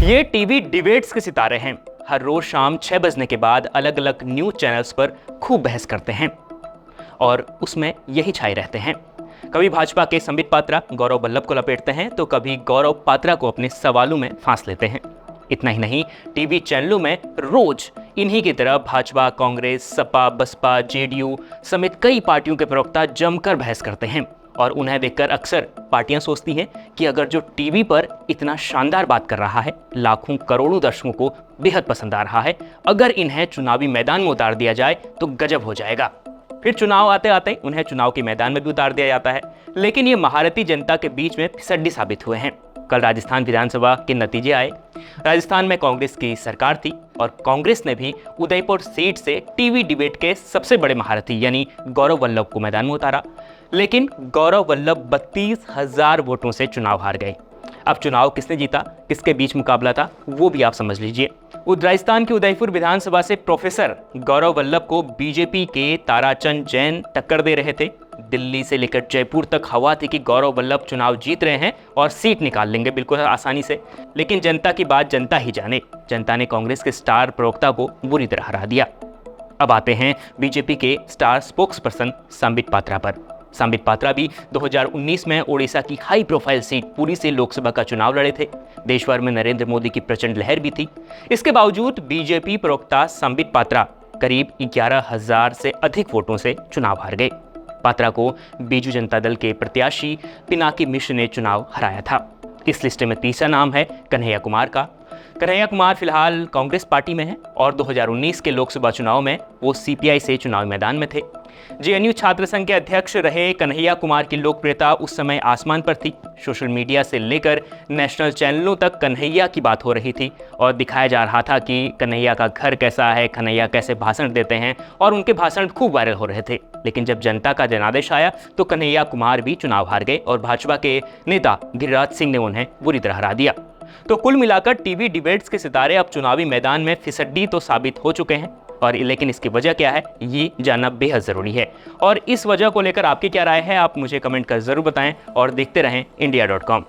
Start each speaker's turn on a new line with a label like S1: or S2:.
S1: ये TV debates के सितारे हैं। हर रोज शाम 6 बजने के बाद अलग अलग न्यूज चैनल्स पर खूब बहस करते हैं और उसमें यही छाए रहते हैं। कभी भाजपा के संबित पात्रा गौरव वल्लभ को लपेटते हैं तो कभी गौरव पात्रा को अपने सवालों में फांस लेते हैं। इतना ही नहीं, टीवी चैनलों में रोज इन्हीं की तरह भाजपा, कांग्रेस, सपा, बसपा, जेडीयू समेत कई पार्टियों के प्रवक्ता जमकर बहस करते हैं और उन्हें देखकर अक्सर पार्टियां सोचती हैं कि अगर जो टीवी पर इतना शानदार बात कर रहा है, लाखों करोड़ों दर्शकों को बेहद पसंद आ रहा है, अगर इन्हें चुनावी मैदान में उतार दिया जाए तो गजब हो जाएगा। फिर चुनाव आते आते उन्हें चुनाव के मैदान में भी उतार दिया जाता है, लेकिन ये महारथी जनता के बीच में फिसड्डी साबित हुए हैं। कल राजस्थान विधानसभा के नतीजे आए। राजस्थान में कांग्रेस की सरकार थी और कांग्रेस ने भी उदयपुर सीट से टीवी डिबेट के सबसे बड़े महारथी यानी गौरव वल्लभ को मैदान में उतारा, लेकिन गौरव वल्लभ 32,000 वोटों से चुनाव हार गए। अब चुनाव किसने जीता, किसके बीच मुकाबला था, वो भी आप समझ लीजिए। राजस्थान की उदयपुर विधानसभा से प्रोफेसर गौरव वल्लभ को बीजेपी के ताराचंद जैन टक्कर दे रहे थे। दिल्ली से लेकर जयपुर तक हवा थी कि गौरव वल्लभ चुनाव जीत रहे हैं और सीट निकाल लेंगे बिल्कुल आसानी से। लेकिन जनता की बात जनता ही जाने, जनता ने कांग्रेस के स्टार प्रवक्ता को बुरी तरह हरा दिया। अब आते हैं बीजेपी के star spokes person Sambit Patra पर। संबित पात्रा भी 2019 में ओडिशा की हाई प्रोफाइल सीट पुरी से लोकसभा का चुनाव लड़े थे। देश भर में नरेंद्र मोदी की प्रचंड लहर भी थी। इसके बावजूद बीजेपी प्रवक्ता संबित पात्रा करीब 11,000 से अधिक वोटों से चुनाव हार गए। पात्रा को बीजू जनता दल के प्रत्याशी पिनाकी मिश्र ने चुनाव हराया था। इस लिस्ट में तीसरा नाम है कन्हैया कुमार का। कन्हैया कुमार फिलहाल कांग्रेस पार्टी में है और 2019 के लोकसभा चुनाव में वो सीपीआई से चुनाव मैदान में थे। जेएनयू छात्र संघ के अध्यक्ष रहे कन्हैया कुमार की लोकप्रियता उस समय आसमान पर थी। सोशल मीडिया से लेकर नेशनल चैनलों तक कन्हैया की बात हो रही थी और दिखाया जा रहा था कि कन्हैया का घर कैसा है, कन्हैया कैसे भाषण देते हैं, और उनके भाषण खूब वायरल हो रहे थे। लेकिन जब जनता का जनादेश आया तो कन्हैया कुमार भी चुनाव हार गए और भाजपा के नेता गिरिराज सिंह ने उन्हें बुरी तरह हरा दिया। तो कुल मिलाकर टीवी डिबेट्स के सितारे अब चुनावी मैदान में फिसड्डी तो साबित हो चुके हैं, और लेकिन इसकी वजह क्या है ये जानना बेहद ज़रूरी है। और इस वजह को लेकर आपकी क्या राय है, आप मुझे कमेंट कर ज़रूर बताएं और देखते रहें India.com।